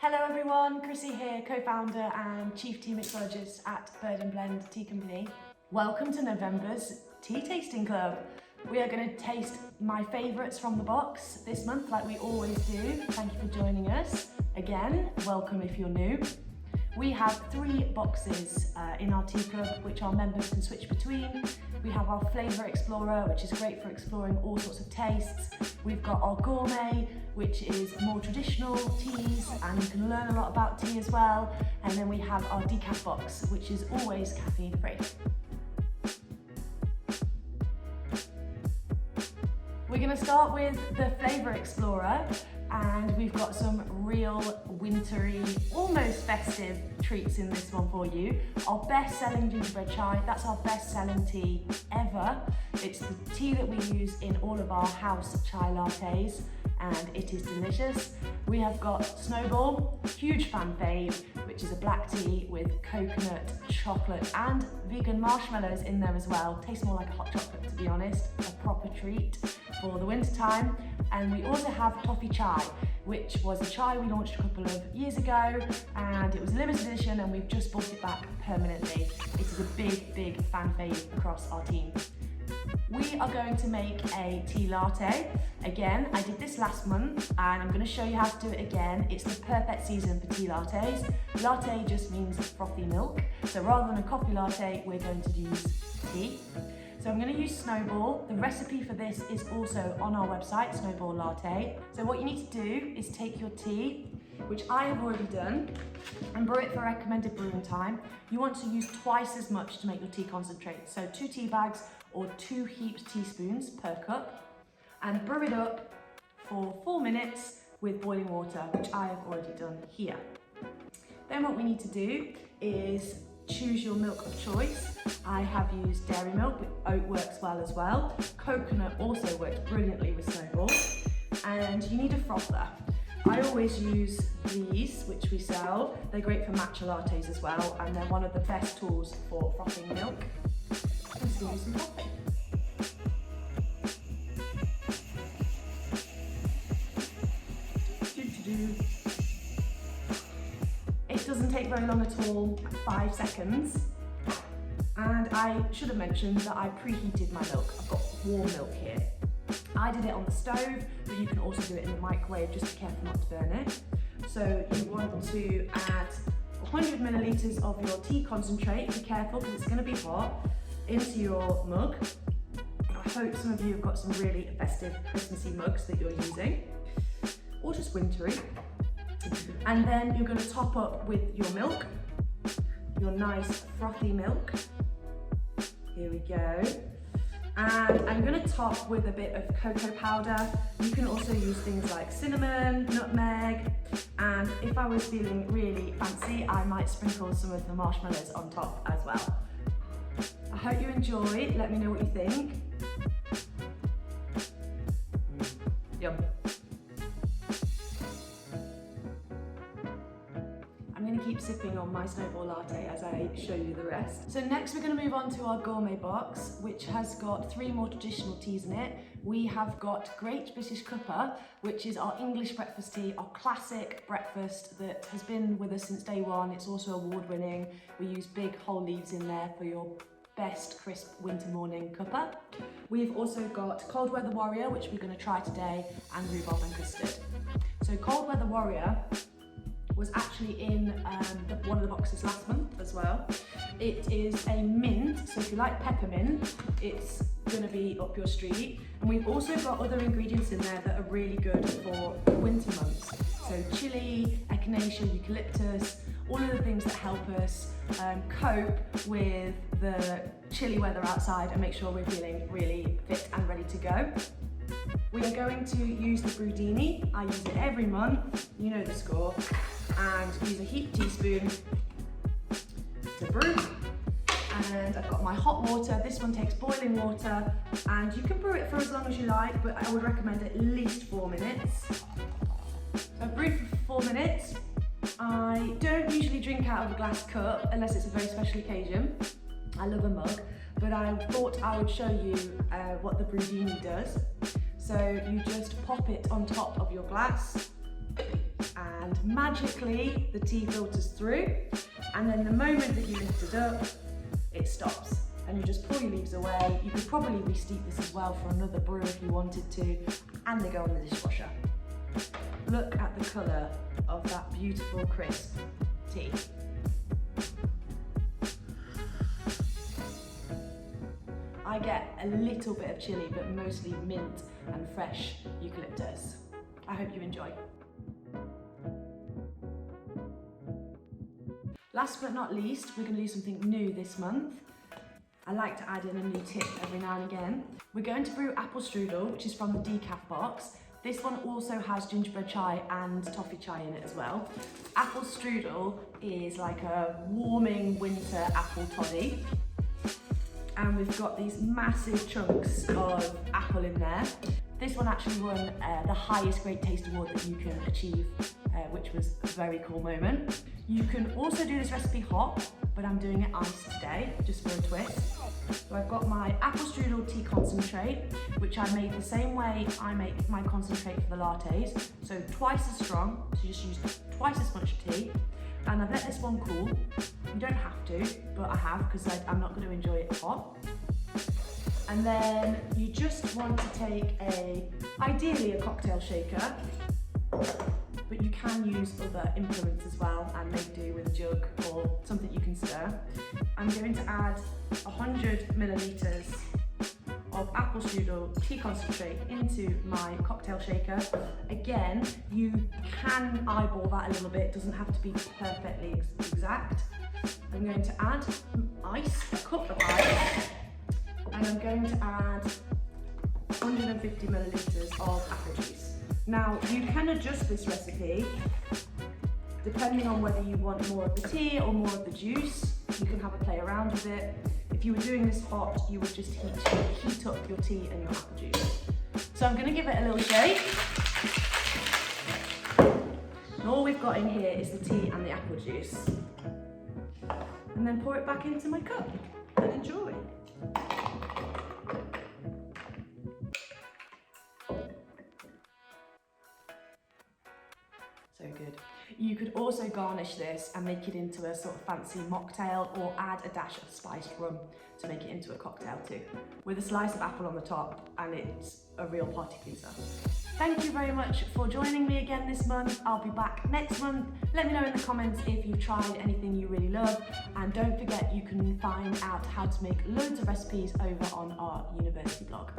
Hello everyone, Krisi here, co-founder and chief tea mixologist at Bird and Blend Tea Company. Welcome to November's Tea Tasting Club. We are going to taste my favourites from the box this month like we always do. Thank you for joining us. Again, welcome if you're new. We have 3 boxes in our tea club which our members can switch between. We have our Flavour Explorer, which is great for exploring all sorts of tastes. We've got our Gourmet, which is more traditional teas, and you can learn a lot about tea as well. And then we have our Decaf box, which is always caffeine free. We're going to start with the Flavour Explorer, and we've got some real wintry, almost festive treats in this one for you. Our best-selling gingerbread chai, that's our best-selling tea ever. It's the tea that we use in all of our house chai lattes, and it is delicious. We have got Snowball, huge fan fave, which is a black tea with coconut, chocolate, and vegan marshmallows in there as well. Tastes more like a hot chocolate, to be honest. A proper treat for the winter time. And we also have Toffee Chai, which was a chai we launched a couple of years ago, and it was a limited edition, and we've just brought it back permanently. It is a big fan fave across our team. We are going to make a tea latte. Again, I did this last month and I'm going to show you how to do it again. It's the perfect season for tea lattes. Latte just means frothy milk. So rather than a coffee latte, we're going to use tea. So I'm going to use Snowball. The recipe for this is also on our website, Snowball Latte. So what you need to do is take your tea, which I have already done, and brew it for recommended brewing time. You want to use twice as much to make your tea concentrate. So 2 tea bags or 2 heaped teaspoons per cup, and brew it up for 4 minutes with boiling water, which I have already done here. Then what we need to do is choose your milk of choice. I have used dairy milk, but oat works well as well. Coconut also works brilliantly with Snowball. And you need a frother. I always use these, which we sell. They're great for matcha lattes as well, and they're one of the best tools for frothing milk. Let's do some frothing. It doesn't take very long at all, 5 seconds. And I should have mentioned that I preheated my milk. I've got warm milk here. I did it on the stove, but you can also do it in the microwave, just be careful not to burn it. So you want to add 100 millilitres of your tea concentrate, be careful because it's going to be hot, into your mug. I hope some of you have got some really festive Christmassy mugs that you're using, or just wintry. And then you're going to top up with your milk, your nice frothy milk. Here we go. And I'm going to top with a bit of cocoa powder. You can also use things like cinnamon, nutmeg, and if I was feeling really fancy, I might sprinkle some of the marshmallows on top as well. I hope you enjoy. Let me know what you think. Yum. I'm going to keep sipping on my Snowball latte as I show you the rest. So next we're going to move on to our Gourmet box, which has got 3 more traditional teas in it. We have got Great British Cuppa, which is our English breakfast tea, our classic breakfast that has been with us since day one. It's also award winning. We use big whole leaves in there for your best crisp winter morning cuppa. We've also got Cold Weather Warrior, which we're going to try today, and rhubarb and custard. So Cold Weather Warrior was actually in one of the boxes last month as well. It is a mint, so if you like peppermint, it's going to be up your street. And we've also got other ingredients in there that are really good for the winter months. So chili, echinacea, eucalyptus, all of the things that help us cope with the chilly weather outside and make sure we're feeling really fit and ready to go. We are going to use the Brudini. I use it every month, you know the score, and use a heaped teaspoon to brew. And I've got my hot water. This one takes boiling water, and you can brew it for as long as you like, but I would recommend at least 4 minutes. So I've brewed for 4 minutes. I don't usually drink out of a glass cup unless it's a very special occasion. I love a mug, but I thought I would show you what the Brudini does. So you just pop it on top of your glass, and magically the tea filters through, and then the moment that you lift it up, it stops. And you just pour your leaves away. You could probably re-steep this as well for another brew if you wanted to, and they go in the dishwasher. Look at the colour of that beautiful crisp tea. I get a little bit of chili, but mostly mint and fresh eucalyptus. I hope you enjoy. Last but not least, we're going to do something new this month. I like to add in a new tip every now and again. We're going to brew apple strudel, which is from the decaf box. This one also has gingerbread chai and toffee chai in it as well. Apple strudel is like a warming winter apple toddy. And we've got these massive chunks of apple in there. This one actually won the highest Great Taste Award that you can achieve, which was a very cool moment. You can also do this recipe hot, but I'm doing it iced today, just for a twist. So I've got my apple strudel tea concentrate, which I made the same way I make my concentrate for the lattes. So twice as strong, so you just use twice as much tea. And I've let this one cool. You don't have to, but I have because I'm not going to enjoy it hot. And then you just want to take ideally a cocktail shaker, but you can use other implements as well and make do with a jug or something you can stir. I'm going to add 100 millilitres of apple strudel tea concentrate into my cocktail shaker. Again, you can eyeball that a little bit, it doesn't have to be perfectly exact. I'm going to add ice, a cup of ice, and I'm going to add 150 millilitres of apple juice. Now, you can adjust this recipe depending on whether you want more of the tea or more of the juice. You can have a play around with it. If you were doing this hot, you would just heat up your tea and your apple juice. So I'm going to give it a little shake. And all we've got in here is the tea and the apple juice. And then pour it back into my cup and enjoy. So good. You could also garnish this and make it into a sort of fancy mocktail, or add a dash of spiced rum to make it into a cocktail too, with a slice of apple on the top, and it's a real party pleaser. Thank you very much for joining me again this month. I'll be back next month. Let me know in the comments if you've tried anything you really love, and don't forget you can find out how to make loads of recipes over on our university blog.